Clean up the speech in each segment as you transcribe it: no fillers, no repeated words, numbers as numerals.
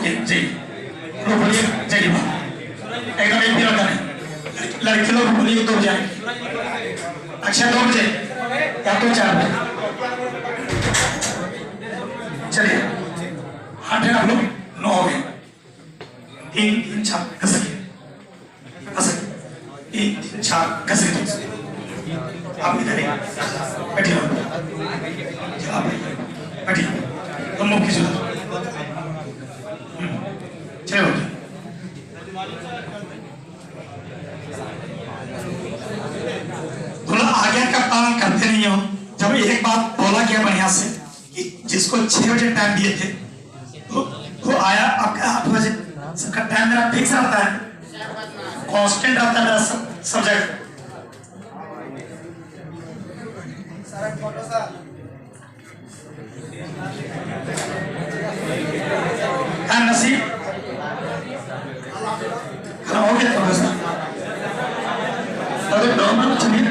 Okay जी तो बोलिए जय बाबा एकदम एक भी लड़का नहीं लड़के लोग बोलिए 2 बजे अच्छा 2 बजे या तो 4 बजे चलिए 8 है आप लोग 9 हो गए 3 3 4 घसक 3 3 4 घसक आप इधर बैठिए आप बैठिए तुम मुख की सुनो चलो थोड़ा आगे का पालन करते नहीं हो जब एक बात बोला गया बढ़िया से कि जिसको 6 बजे टाइम दिए थे तो आया आपका 8 बजे सबका टाइम मेरा फिक्स रहता है कांस्टेंट रहता है मेरा सब जगह नसीब हो गया थोड़ा सा अरे डॉक्टर चलिए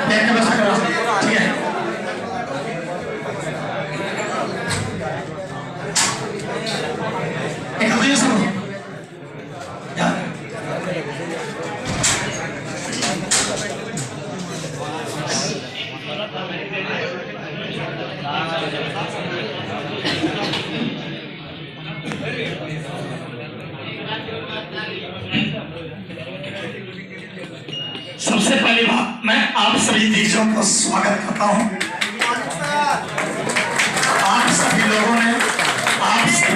व्यवस्था करो ठीक है एक हफ्ते सब सबसे पहली बात मैं आप सभी दीजियों को स्वागत करता हूं आप सभी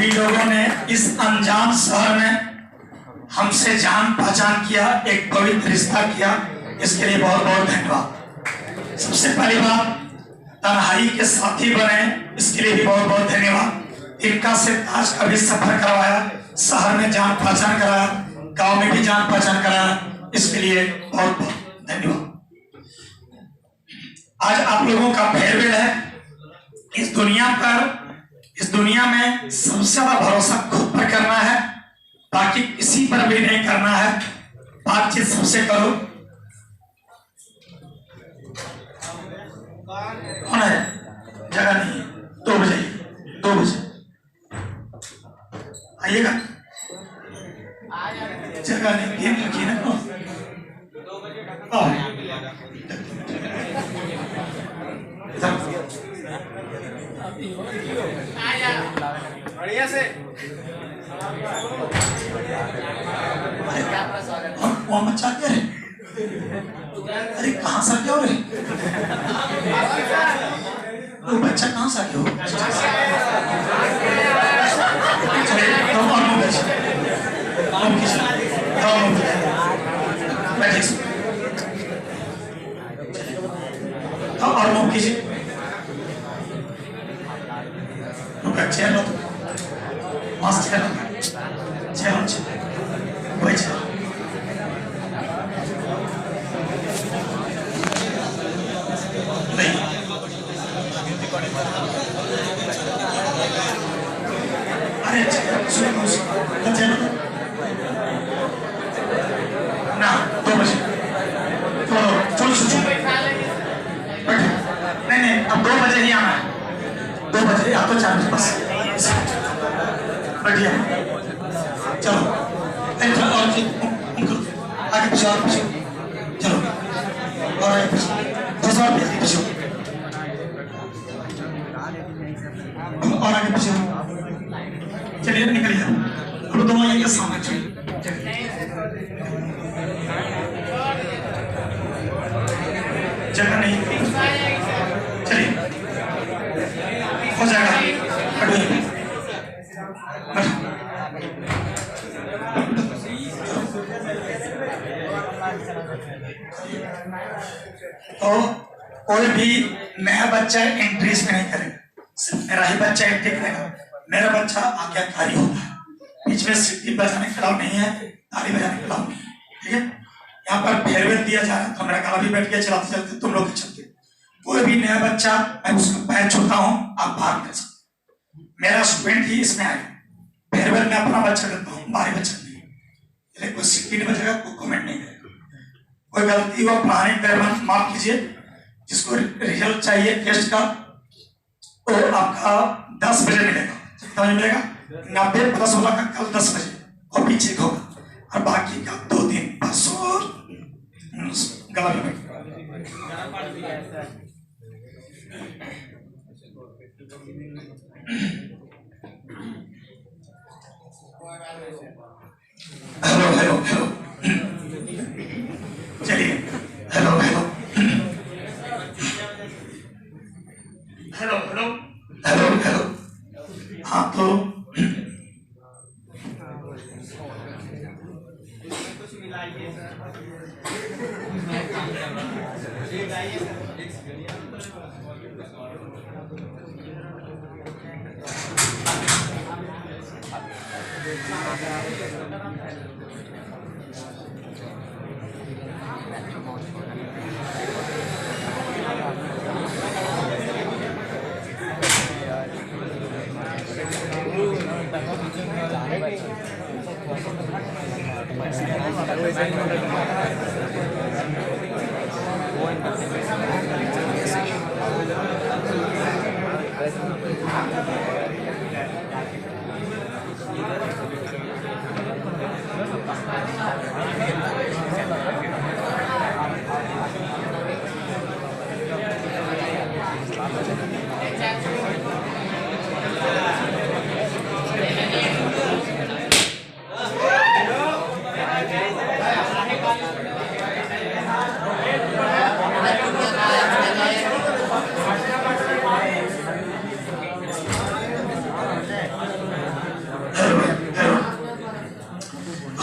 लोगों ने इस अनजान शहर में हमसे जान पहचान किया एक पवित्र रिश्ता किया इसके लिए बहुत बहुत धन्यवाद सबसे पहली बात तन्हाई के साथी बने इसके लिए भी बहुत बहुत धन्यवाद इनका से आज का भी सफर करवाया शहर में जान पहचान कराया गांव में भी जान पहचान कराया इसके लिए बहुत बहुत धन्यवाद आज आप लोगों का फेयरवेल है इस दुनिया में सबसे ज्यादा भरोसा खुद पर करना है बाकी किसी पर भी नहीं करना है बातचीत सबसे करो कौन है जगह नहीं 2 बजे आइएगा जगह नहीं गेम रखिए ना बढ़िया से कौन बच्चा क्या है अरे कहाँ से क्या हो रहे वो बच्चा कहाँ से क्यों और मुंह कीजिए चलो मस्त चलो वही चलो नहीं अरे सुनो ना 2 बजे चलो नहीं अब 2 बजे ही आना है 2 बजे आप तो 4 बजे बस बढ़िया चलो और आगे पीछे और पीछे चलो और आगे पीछे आगे पीछे और आगे पीछे चलिए निकलिए अब दोनों ये सामने चलिए जगह नहीं चलिए हो जाएगा तो कोई भी नया बच्चा एंट्री में नहीं करेगा सिर्फ मेरा ही बच्चा एंट्री करेगा मेरा बच्चा आज्ञाकारी होता है बीच में सीटी बजाने खड़ा नहीं है ताली बजाने खड़ा नहीं है ठीक है यहाँ पर फेयरवेल दिया जा रहा है तो मेरा गला भी बैठ गया चलाते चलते तुम लोग चलते कोई भी नया बच्चा मैं उसका पैर छूता हूँ आप बाहर कर सकते मेरा स्टूडेंट ही इसमें आए फेयरवेल में अपना बच्चा करता हूँ बाहरी बच्चा नहीं कोई सीटी नहीं बजेगा कोई कमेंट नहीं करेगा कोई गलती हुआ पढ़ाने के माफ कीजिए जिसको रिजल्ट चाहिए टेस्ट का तो आपका 10 बजे मिलेगा कितना बजे मिलेगा? 90+16 का कल 10 बजे और पीछे का होगा, और बाकी का 2 दिन परसों और गला में हेलो हेलो हेलो, चलिए hello hello hello hello hello hello. हाँ तो कुछ मिलाइए सर।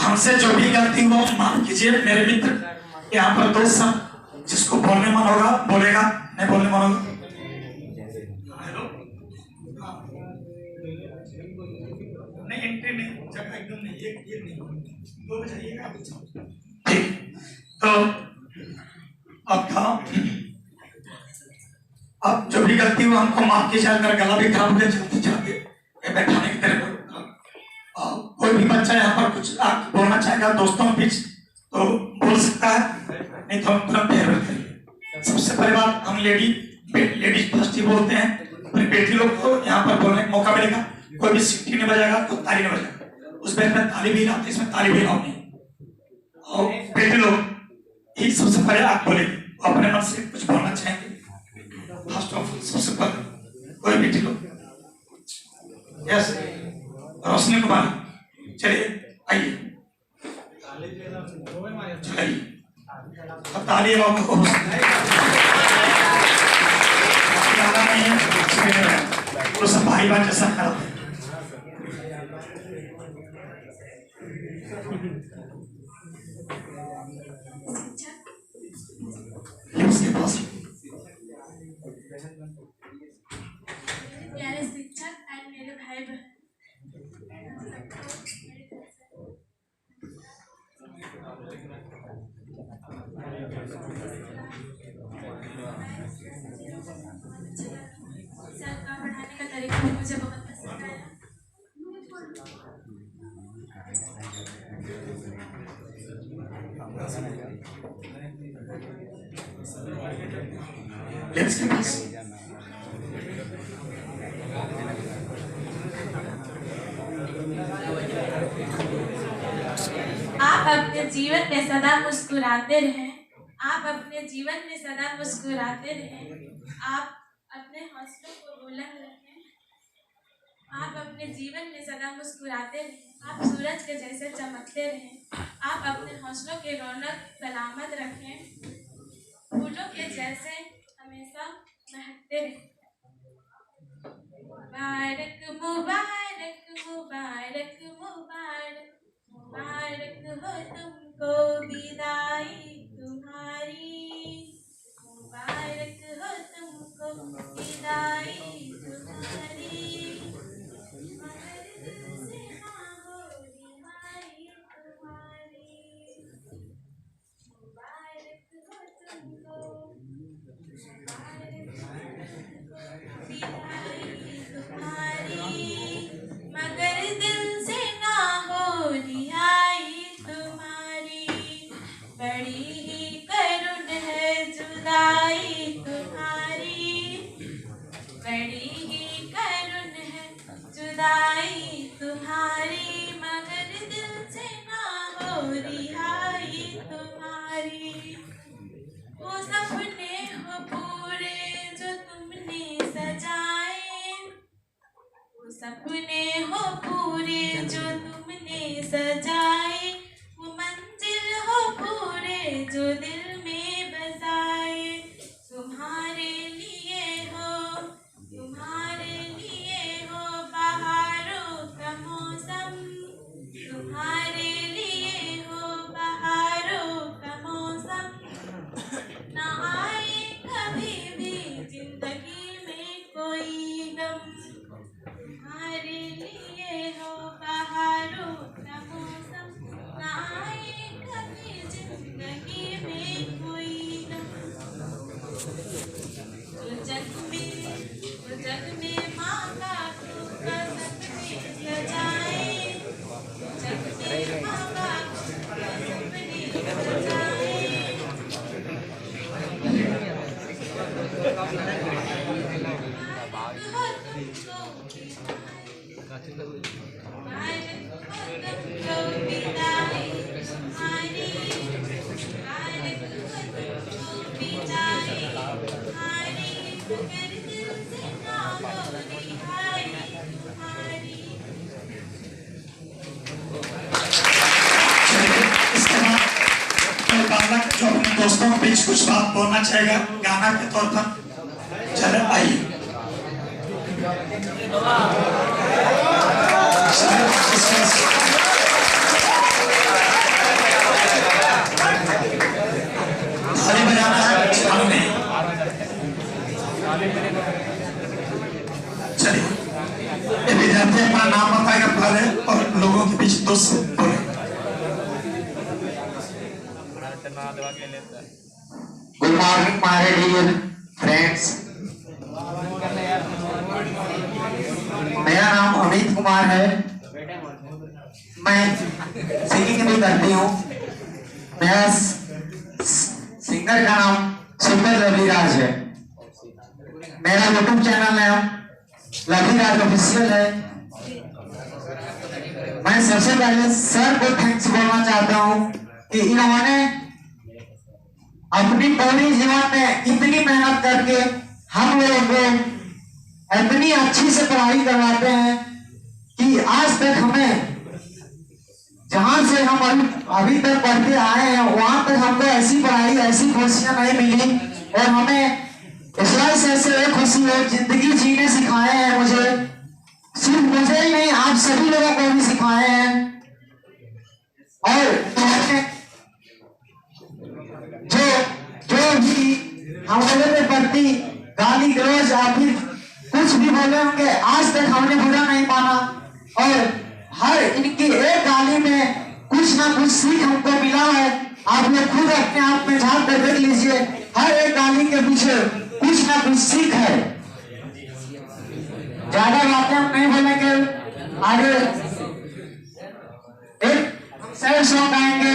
हमसे जो भी गलती हो माफ कीजिए मेरे मित्र। यहाँ पर दोस्त सब जिसको बोलने मन होगा बोलेगा, नहीं बोलने मन होगा हेलो। नहीं एंट्री नहीं, जगह एकदम नहीं, एक नहीं, 2 बजे आइएगा। ठीक, तो अब जो भी गलती हो हमको माफ कीजिए। मेरा गला भी खराब हो गया चलते चलते, ये बैठाने की तरह। कोई भी बच्चा यहाँ पर कुछ बोलना चाहेगा दोस्तों के बीच तो बोल सकता है, नहीं तो हम तुरंत फेरवेल करेंगे। सबसे पहले बात, हम लेडीज फर्स्ट ही बोलते हैं, अपनी बेटी लोग को यहाँ पर बोलने का मौका मिलेगा। कोई भी सीटी नहीं बजाएगा तो ताली नहीं बजाएगा, उस बेंच में ताली भी लाते, इसमें ताली भी लाओ नहीं। और बेटी लोग ही सबसे पहले आप बोले अपने मन से कुछ बोलना चाहेंगे। फर्स्ट ऑफ सबसे पहले कोई बेटी लोग, यस रोशनी कुमार, चलिए आइए, चलिए अब ताली नहीं है तो सब भाई बहन जैसा करते हैं। उसके पास प्यारे शिक्षक एंड मेरे भाई बहन, सर का पढ़ाने का तरीका मुझे बहुत पसंद आया। इसके पास आप अपने जीवन में सदा मुस्कुराते रहें। आप अपने जीवन में सदा मुस्कुराते रहें। आप अपने हौसलों को बुलंद रखें। आप अपने जीवन में सदा मुस्कुराते रहें। आप सूरज के जैसे चमकते रहें। आप अपने हौसलों की रौनक सलामत रखें। फूलों के जैसे हमेशा महकते रहें। मुबारक मुबारक मुबारक मुबारक मुबारक हो तुमको विदाई तुम्हारी। मुबारक हो तुमको विदाई तुम्हारी। मगर दिल से ना हो रिहाई तुम्हारी। मुबारक मिटाई हारी मगर दिल से ना बोली हारी हारी। इसके बाद कोई बालक जो अपने दोस्तों के बीच कुछ बात बोलना चाहेगा गाना के तौर पर, चले आइए। ताली बजाना है, चालू नहीं। चलिए, ये विद्यार्थी अपना नाम बताएगा पहले और लोगों के बीच दोस्त बोले। Good morning my dear friends, मेरा नाम अमित कुमार है। मैं सिंगिंग भी करती हूँ। मेरा सिंगर का नाम सुपर लवली राज है। मेरा यूट्यूब चैनल नाम लवली राज ऑफिशियल है। मैं सबसे पहले सर को थैंक्स बोलना चाहता हूँ कि इन्होंने अपनी पूरी जीवन में इतनी मेहनत करके हम लोगों को इतनी अच्छी से पढ़ाई करवाते हैं कि आज तक हमें जहां से हम अभी तक पढ़ते आए हैं वहां तक हमको ऐसी पढ़ाई ऐसी खुशियां नहीं मिली। और हमें इस ऐसे एक खुशी है जिंदगी जीने सिखाए हैं मुझे, सिर्फ मुझे ही नहीं आप सभी लोगों को भी सिखाए हैं। और जो भी हम लोगों के प्रति गाली गलौज या फिर कुछ भी बोले होंगे आज तक हमने बुरा नहीं माना। और हर इनकी एक गाली में कुछ ना कुछ सीख हमको मिला है। आप लोग खुद अपने आप में झांक कर देख लीजिए, हर एक गाली के पीछे कुछ ना कुछ सीख है। ज्यादा बातें हम नहीं बोलेंगे, आगे एक सैड सॉन्ग गाएंगे,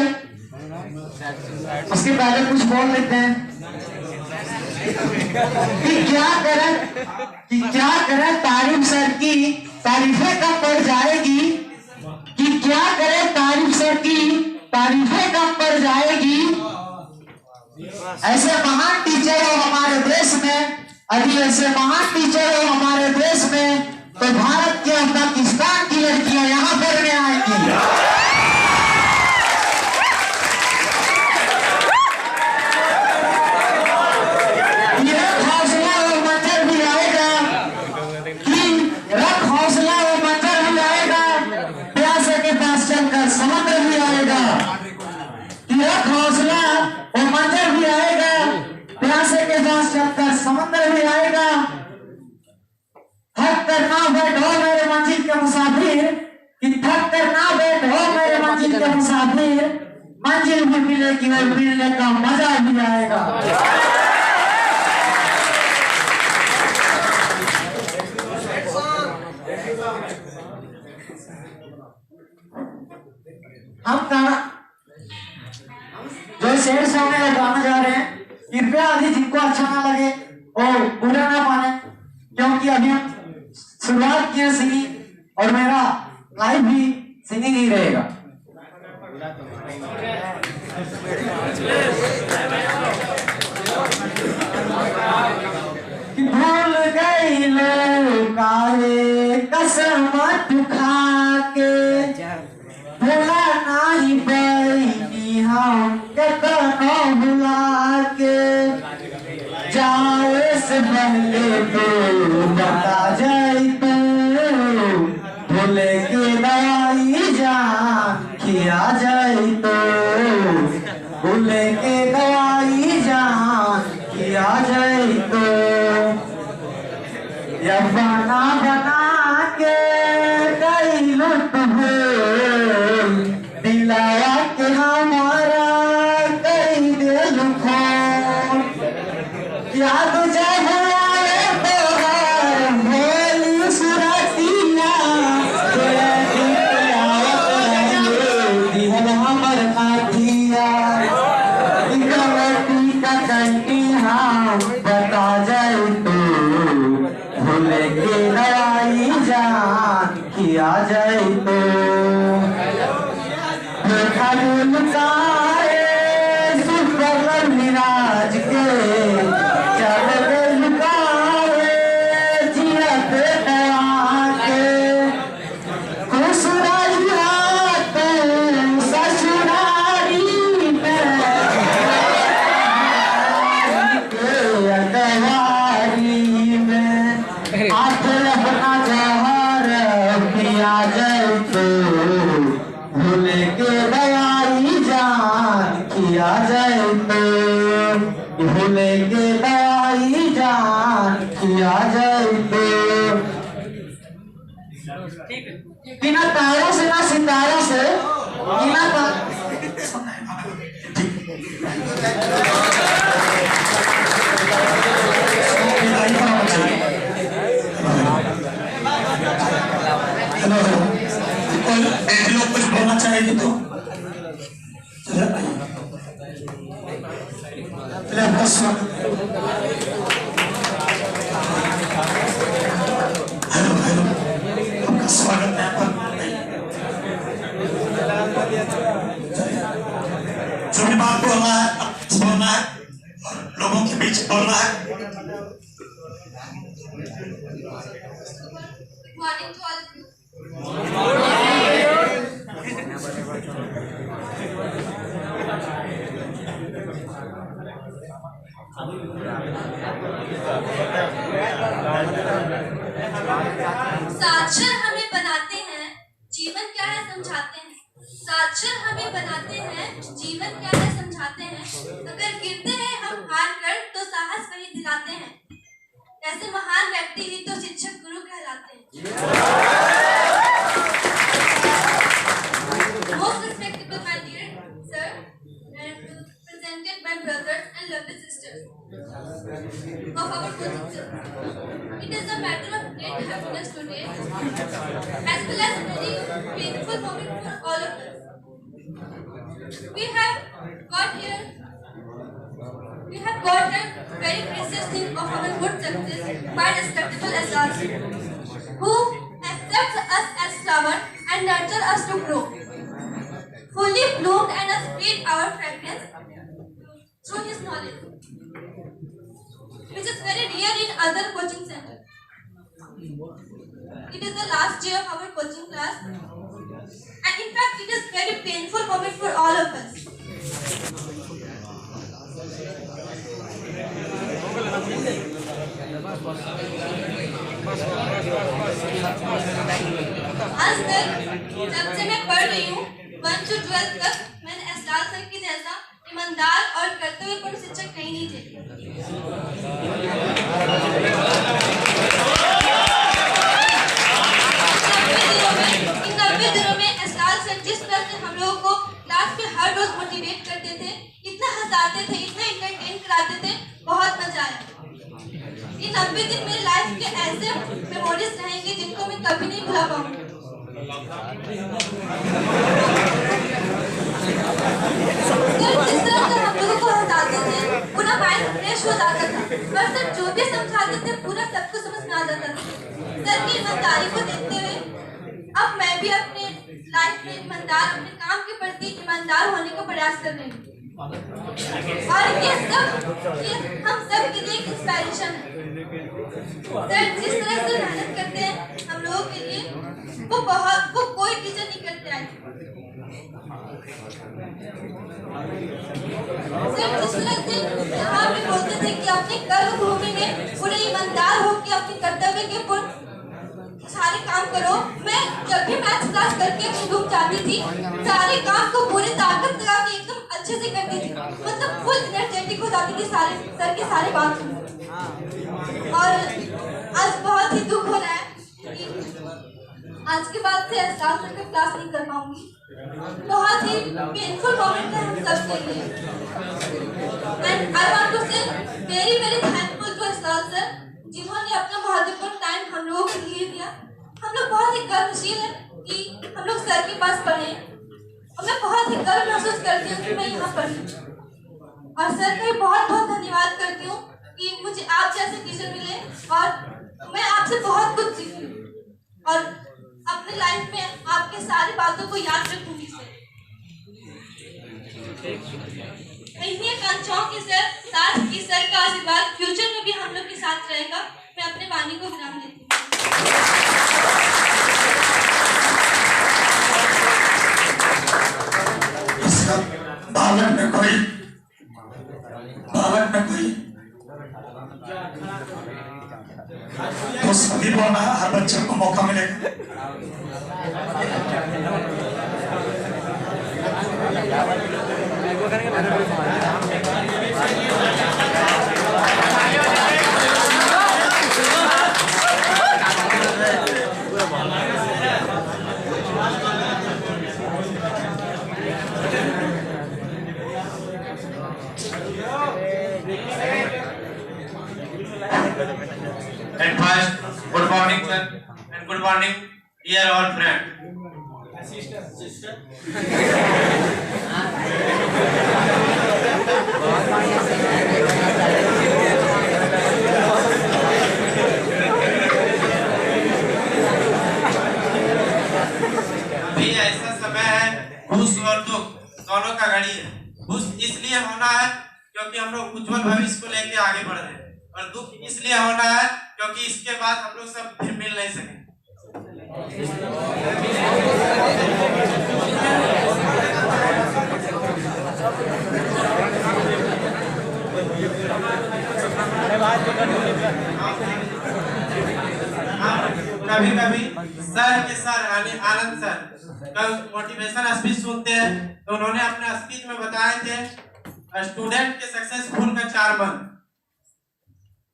उसके पहले कुछ बोल लेते हैं कि क्या करें तारीफ सर की तारीफें कम पड़ जाएगी, कि क्या करें तारीफ सर की तारीफें कम पड़ जाएगी। ऐसे महान टीचर हो हमारे देश में, अभी ऐसे महान टीचर हो हमारे देश में, तो भारत के अफगानिस्तान की लड़कियां यहाँ पढ़ने आएंगी। समुद्र भी आएगा, रख हौसला और मंजर भी आएगा, प्यासे के पास चलकर समुद्र भी आएगा। थक कर ना बैठो मेरे मंजिल के मुसाफिर, कि थक कर ना बैठो मेरे मंजिल के मुसाफिर, मंजिल भी मिलेगी और मिलने का मजा भी आएगा। हम जो शेर सॉन्ग गाना जा रहे हैं, कृपया अभी जिनको अच्छा ना लगे और बुरा ना माने, क्योंकि अभी हम शुरुआत किए सिंगिंग और मेरा लाइव भी सिंगिंग ही रहेगा। भूल गई काहे कसम खा के, भूला नहीं पैनी हम कितना भुला के, जाए से पहले तो बता जाए तो, भूले के दवाई जान किया जाए तो, भूले के दवाई जान किया जाए तो, या बना बना के कई लुट हो दिलाया के हमारा कई दिल खो, याद जब आए तो भोली सुरतिया, दिल हमर काटिया, गलती का कंटी हम बता जाए तो, भूले के दवाई जान किया जाए तो, मिराज के लेके भाई जान किया जाए बिना तारों से ना सितारों से बिना हेलो बेटी लोग कुछ बोलना चाहेगी तो चलिए आपका स्वागत है। हेलो हेलो आपका स्वागत है जो भी बात बोलना है बोलना है और लोगों के बीच बोलना है। Morning to all. साक्षर हमें बनाते हैं, जीवन क्या है समझाते हैं। साक्षर हमें बनाते हैं, जीवन क्या है समझाते हैं। अगर गिरते हैं हम हार कर तो साहस वही दिलाते हैं। ऐसे महान व्यक्ति ही तो शिक्षक गुरु कहलाते हैं। Most respectable my dear sir and presented my brothers and lovely sisters of our coaching center. It is a matter of great happiness today, as well as very painful moment for all of us. We have got a very precious thing of our good success by respectable SRs, who accepts us as flower and nurture us to grow, fully bloomed and spread our fragrance through his knowledge, which is very rare in other coaching centers. It is the last day of our coaching class, and in fact it is very painful moment for all of us. आज तक जब से मैं पढ़ रही हूँ 1 से 12 तक, मैंने एसरार सर के जैसा ईमानदार और कर्तव्यपूर्ण शिक्षक कहीं नहीं थे। इन 90 दिनों में एसरार सर जिस तरह से हम लोगों को क्लास में हर रोज मोटिवेट करते थे, इतना हंसाते थे, इतना एंटरटेन कराते थे, बहुत मजा आया। ये 90 दिन मेरी लाइफ के ऐसे मेमोरीज रहेंगे जिनको मैं कभी नहीं भुला पाऊंगी। जिस तरह से हम लोगों को हंसाते थे, पूरा माइंड फ्रेश हो जाता था, और सर जो भी समझाते थे पूरा सबको समझ में आ जाता था। सर की ईमानदारी को देखते हुए अब मैं भी अपने लाइफ में ईमानदार, अपने काम के प्रति ईमानदार होने का प्रयास कर रही हूँ। और ये हम सब के लिए एक इंस्पिरेशन है। सर जिस तरह से मेहनत करते हैं हम लोगों के लिए, वो कोई टीचर नहीं करते आए। सर जिस तरह से यहाँ पे बोलते थे कि अपनी कर्म भूमि में पूरे ईमानदार होकर अपने कर्तव्य के सारे काम करो। मैं जब भी मैथ्स क्लास करके अपनी रूम जाती थी, सारे काम को पूरी ताकत लगा के एकदम अच्छे से करती थी, मतलब फुल एनर्जेटिक हो जाती थी सारे सर के सारे बात सुन। और आज बहुत ही दुख हो रहा है कि आज के बाद से एहसास सर का क्लास नहीं कर पाऊंगी। बहुत ही पेनफुल मोमेंट है हम सब के लिए, एंड आई वांट टू से वेरी वेरी थैंकफुल टू एहसास सर, जिन्होंने अपना महत्वपूर्ण टाइम हम लोगों के लिए दिया। हम लोग बहुत ही गर्वशील हैं कि हम लोग सर के पास पढ़े, और मैं बहुत ही गर्व महसूस करती हूँ कि मैं यहाँ पढ़ी, और सर का भी बहुत बहुत धन्यवाद करती हूँ कि मुझे आप जैसे टीचर मिले, और मैं आपसे बहुत कुछ सीखी, और अपने लाइफ में आपके सारी बातों को याद रखूंगी सर। मैं इन्हीं आकांक्षाओं के साथ कि सर का आशीर्वाद फ्यूचर में भी हम लोग के साथ रहेगा। मैं अपने वाणी को विराम देती हूँ। बालक में कोई तो सभी बोलना, हर बच्चे को मौका मिलेगा। करेंगे First, good morning, sir, and good morning, dear all friends. अभी ऐसा समय है, खुश और दुख दोनों का घड़ी है। खुश इसलिए होना है क्योंकि हम लोग उज्जवल भविष्य को लेके आगे बढ़ रहे हैं, और दुख इसलिए होना है क्योंकि इसके बाद हम लोग सब फिर मिल नहीं सके। कभी कभी सर के सर आनंद सर कल मोटिवेशन स्पीच सुनते हैं, तो उन्होंने अपने स्पीच में बताए थे स्टूडेंट के सक्सेसफुल का 4 मंत्र।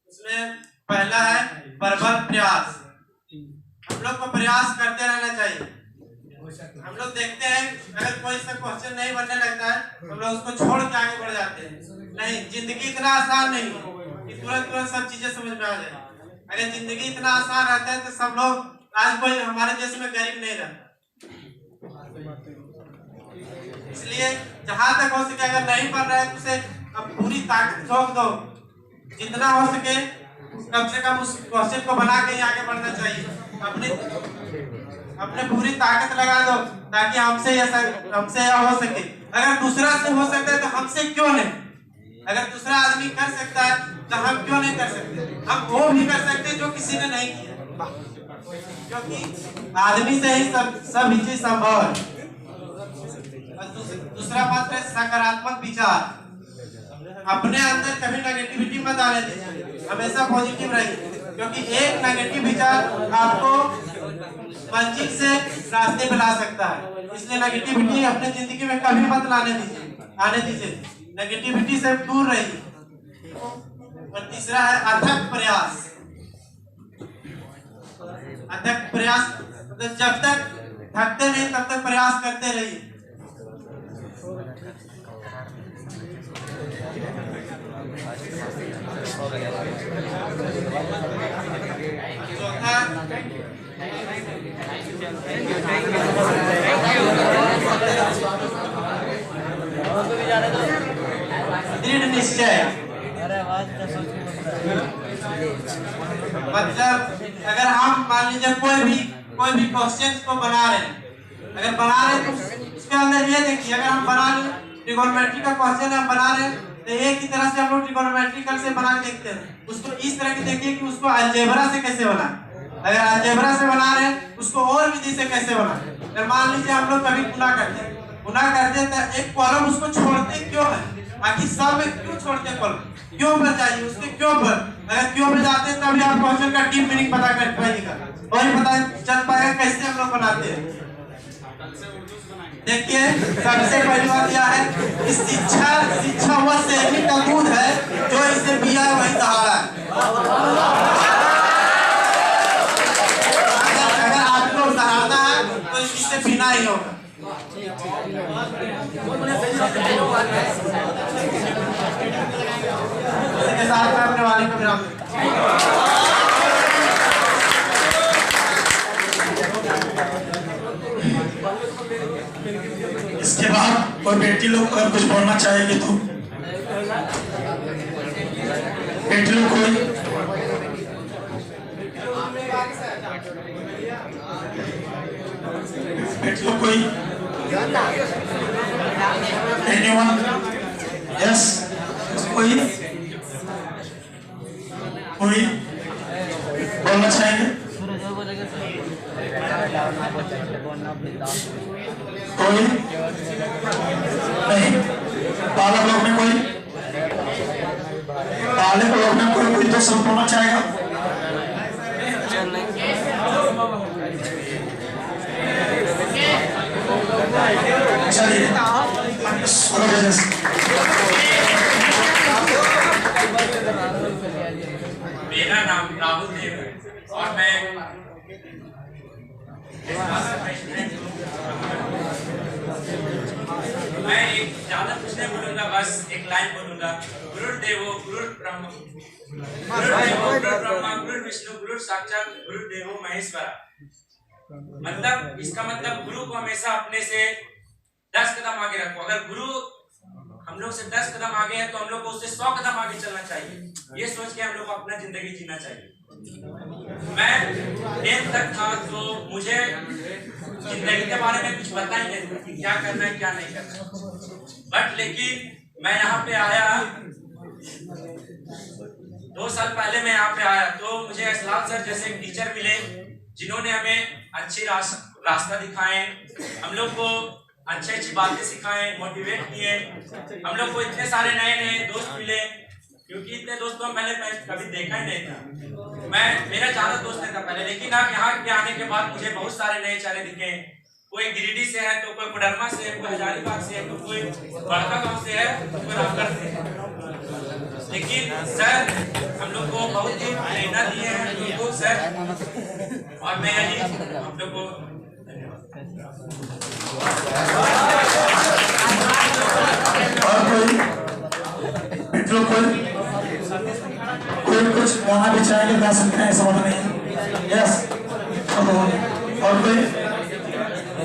उसमें पहला है प्रबल प्रयास। हम लोग को प्रयास करते रहना चाहिए। हम लोग देखते हैं अगर कोई सा क्वेश्चन नहीं बनने लगता है हम लोग उसको छोड़ के आगे बढ़ जाते हैं। नहीं, जिंदगी इतना आसान नहीं कि तुरंत सब चीजें समझ में आ जाए। अगर जिंदगी इतना आसान रहता है तो सब लोग आज कोई हमारे देश में गरीब नहीं रहता। इसलिए जहां तक हो सके अगर नहीं पढ़ रहा है तो उसे अब पूरी ताकत झोंक दो, जितना हो सके कम से कम उस क्वेश्चन को बना के ही आगे बढ़ना चाहिए। अपने पूरी ताकत लगा दो ताकि हमसे यह हो सके। अगर दूसरा से हो सकता है तो हमसे क्यों नहीं? अगर दूसरा आदमी कर सकता है तो हम क्यों नहीं कर सकते? हम वो भी कर सकते हैं जो किसी ने नहीं किया, क्योंकि आदमी से ही सब चीज संभव है। दूसरा बात है सकारात्मक विचार। अपने अंदर कभी नेगेटिविटी मत आने दीजिए, हमेशा पॉजिटिव रहिए, क्योंकि एक नेगेटिव विचार आपको मंजिल से रास्ते पे ला सकता है। इसलिए नेगेटिविटी अपने जिंदगी में कभी मत आने दीजिए, नेगेटिविटी से दूर रहिए। और तीसरा है अथक प्रयास। अथक प्रयास मतलब जब तक थकते नहीं तब तक प्रयास करते रहिए। दृढ़ निश्चय। मतलब अगर हम मान लीजिए कोई भी क्वेश्चन को बना रहे हैं, तो उसके अंदर ये देखिए, अगर हम बना रहे ट्रिगोनोमेट्री का क्वेश्चन हम बना रहे हैं तो एक ही तरह से हम लोग ट्रिगोनोमेट्रिकल से बना के देखते हैं। उसको इस तरह की देखिए कि उसको अलजेब्रा से कैसे बना। अगर अलजेब्रा से बना रहे हैं उसको और विधि से कैसे बना। अगर मान लीजिए हम लोग कभी गुना करते हैं तो एक कॉलम उसको छोड़ते क्यों है? आखिर सब में क्यों छोड़ते कॉलम? क्यों पर जाइए, उसके क्यों पर। अगर क्यों पर जाते हैं तभी आप क्वेश्चन का डीप मीनिंग पता कर पाइएगा और पता चल पाएगा कैसे हम लोग बनाते हैं। देखिए, सबसे पहली बात यह है कि शिक्षा वह सेवी का दूध है जो इसे पिया है वही सहारा है। अगर आपको सहारना है तो इससे पीना ही होगा। इसके साथ मैं अपने वाले को विराम इसके बाद और बेटी लोग अगर कुछ बोलना चाहेगी तो बेटी लोग कोई एनीवन? यस, कोई बोलना चाहेंगे? कोई नहीं? बालक लोग में कोई तो सब बोलना चाहेगा? चलिए, मेरा नाम राहुल देव है और मैं मैं एक ज्यादा कुछ नहीं बोलूंगा, बस एक लाइन बोलूंगा। गुरुर्देवो गुरुर्ब्रह्मा गुरुर् विष्णु गुरुर साक्षात गुरुर्देवो महेश्वरा। मतलब इसका मतलब गुरु को हमेशा अपने से 10 कदम आगे रखो। अगर गुरु हम लोग से 10 कदम आगे है तो हम लोग को उससे 100 कदम आगे चलना चाहिए। ये सोच के हम लोग को अपना जिंदगी जीना चाहिए। मैं 10th तक था तो मुझे जिंदगी के बारे में कुछ पता ही नहीं था कि क्या करना है क्या नहीं करना। बट लेकिन मैं यहाँ पे आया 2 साल पहले मैं यहाँ पे आया तो मुझे असलाम सर जैसे टीचर मिले जिन्होंने हमें अच्छी रास्ता दिखाए, हम लोग को अच्छी बातें सिखाए, मोटिवेट किए। हम लोग को इतने सारे नए नए दोस्त मिले क्योंकि इतने दोस्त तो हम पहले कभी देखा ही नहीं था। मेरा ज्यादा दोस्त नहीं था पहले, लेकिन अब यहाँ के आने के बाद मुझे बहुत सारे नए चेहरे दिखे। कोई गिरिडीह से है तो कोई कोडरमा से है, कोई हजारीबाग से है, तो कोई बड़का गांव से है, तो कोई रामगढ़ से है। लेकिन सर हम लोग को बहुत ही प्रेरणा दी है हम लोग को सर, और मैं यही हम लोग को और कोई मित्रों कोई कुछ गाना भी चाहेंगे गा सकते हैं, ऐसा बात नहीं है। यस और कोई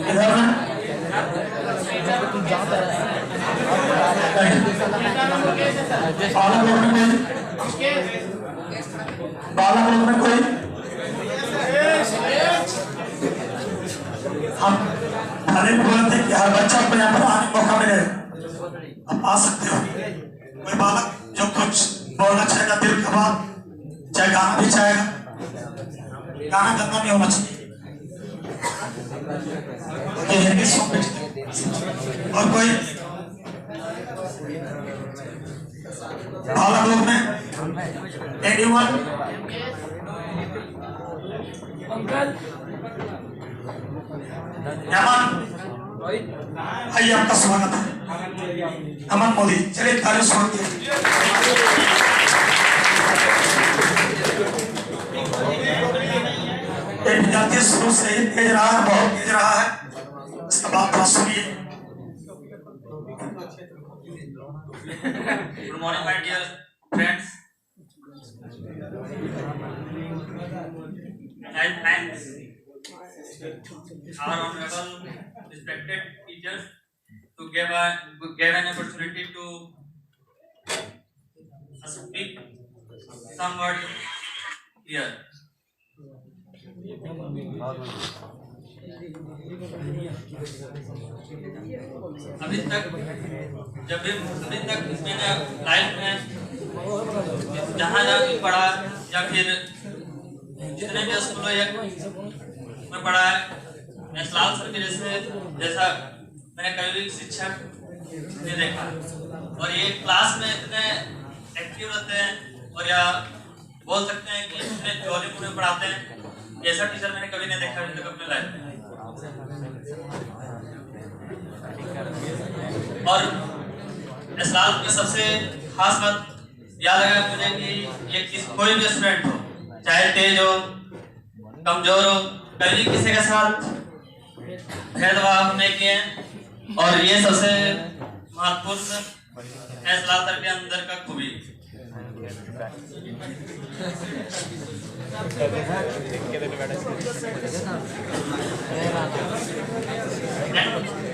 इधर में बाला में कोई हम हर बोलते कि हर बच्चा को यहाँ पर आने का मौका मिले, आप आ सकते हो। कोई बालक जो कुछ बोलना चाहेगा दिल का बात, चाहे गाना भी चाहेगा, गाना गंदा नहीं होना चाहिए। हिंदी सॉन्ग और कोई बालक लोग में एनीवन आइए आपका स्वागत है अमन मोदी। चलिए ताली सुनते हैं। विद्यार्थी शुरू से ही तेज रहा है, बहुत तेज रहा है। इसका बात थोड़ा सुनिए। Good morning my dear friends and thanks our honorable respected teachers to give an opportunity to speak some words here. अभी तक मैंने लाइफ में जहाँ भी पढ़ा या फिर जितने भी स्कूलों में पढ़ा है, इस्लाम सर के जैसा मैंने कभी भी शिक्षक नहीं देखा। और ये क्लास में इतने एक्टिव रहते हैं और या बोल सकते हैं कि इतने जॉली पूरे पढ़ाते हैं, ऐसा टीचर मैंने कभी नहीं देखा अभी तक अपने लाइफ में। और इस्लाम की सबसे खास बात याद आया मुझे कि ये कोई भी स्टूडेंट हो, चाहे तेज हो कमजोर हो, कभी किसी के साथ भेदभाव नहीं किए। और ये सबसे महत्वपूर्ण इस्लाम सर के अंदर का खूबी।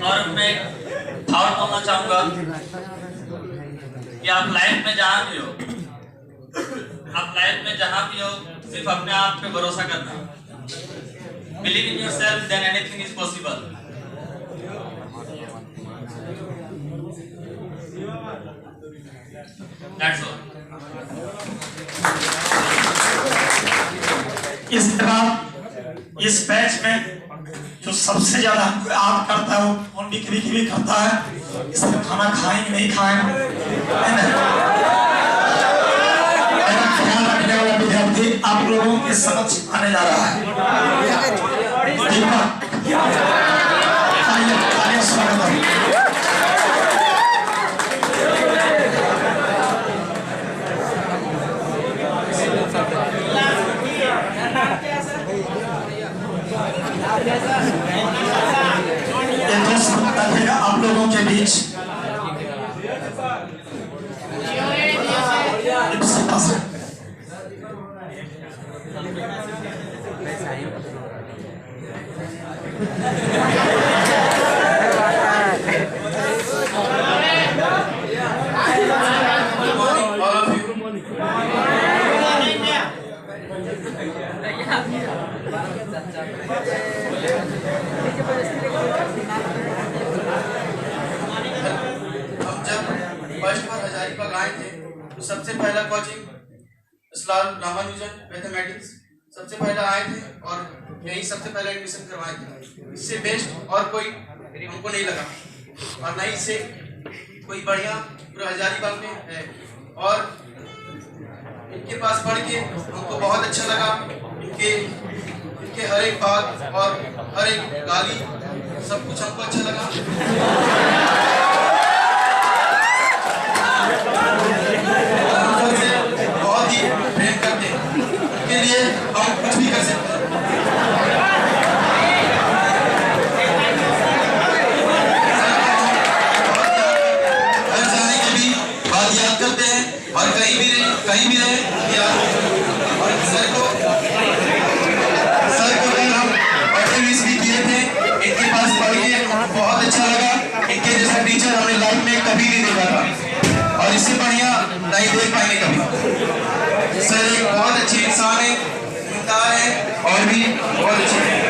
और मैं और बोलना चाहूंगा कि आप लाइफ में जहाँ भी हो, सिर्फ अपने आप पे भरोसा करना। Believe in yourself, then anything is possible. That's all. इसके बाद इस बैच में जो सबसे ज्यादा हमको याद करता है वो कौन बिक्री करता है। इसमें खाना खाएंगे नहीं खाएंगे, ख्याल रखने वाला विद्यार्थी आप लोगों के समक्ष आने जा रहा है। आप लोगों के बीच हम जब फर्स्ट बार हजारीबाग आए थे तो सबसे पहला कोचिंग इस्लाम रामानुजन मैथमेटिक्स सबसे पहले आए थे और यही सबसे पहले एडमिशन करवाए थे। इससे बेस्ट और कोई हमको नहीं लगा और नहीं इससे कोई बढ़िया पूरा हजारीबाग में है। और इनके पास पढ़ के हमको बहुत अच्छा लगा। इनके हर एक बात और हर एक गाली सब कुछ हमको अच्छा लगा। बहुत ही प्रेम करते हैं, उनके लिए हम कुछ भी कर सकते हैं। घर जाने के भी बात याद करते हैं और कहीं भी रहे याद। और सर को हम इंटरव्यूज भी किए थे। इनके पास पढ़ के बहुत अच्छा लगा। इनके जैसा टीचर हमने लाइफ में कभी नहीं देखा था और इससे बढ़िया नहीं देख पाएंगे कभी। सर एक बहुत अच्छे इंसान है, ईमानदार है और भी बहुत अच्छे हैं।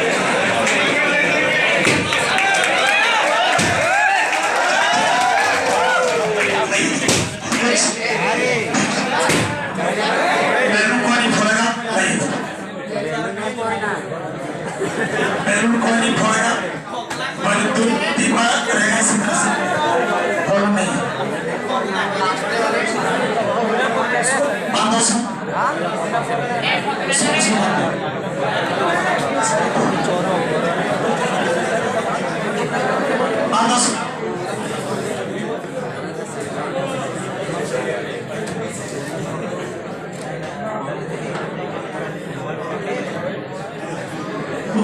कोई नहीं खोलेगा पर तुम दिमाग रहेगा सीधा से और नहीं बातों सुन बातों सुन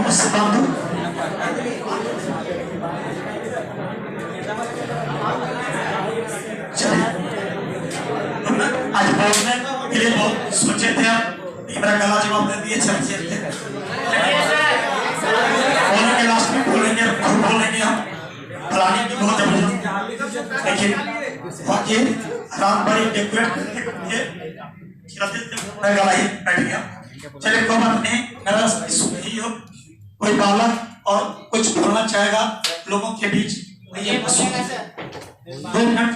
उससे बात दो आज बोलने के लिए बहुत सोचे थे हम इमरा गला जवाब दे दिए चर्चे थे बोलने के लास्ट में बोलेंगे खुद बोलेंगे हम प्लानिंग की बहुत जबरदस्त लेकिन वाकई रात भरी डेकोरेट करके गला ही बैठ गया। चलिए कोई बात नहीं, मेरा सुन ही हो। कोई बालक और कुछ बोलना चाहेगा लोगों के बीच? 2 मिनट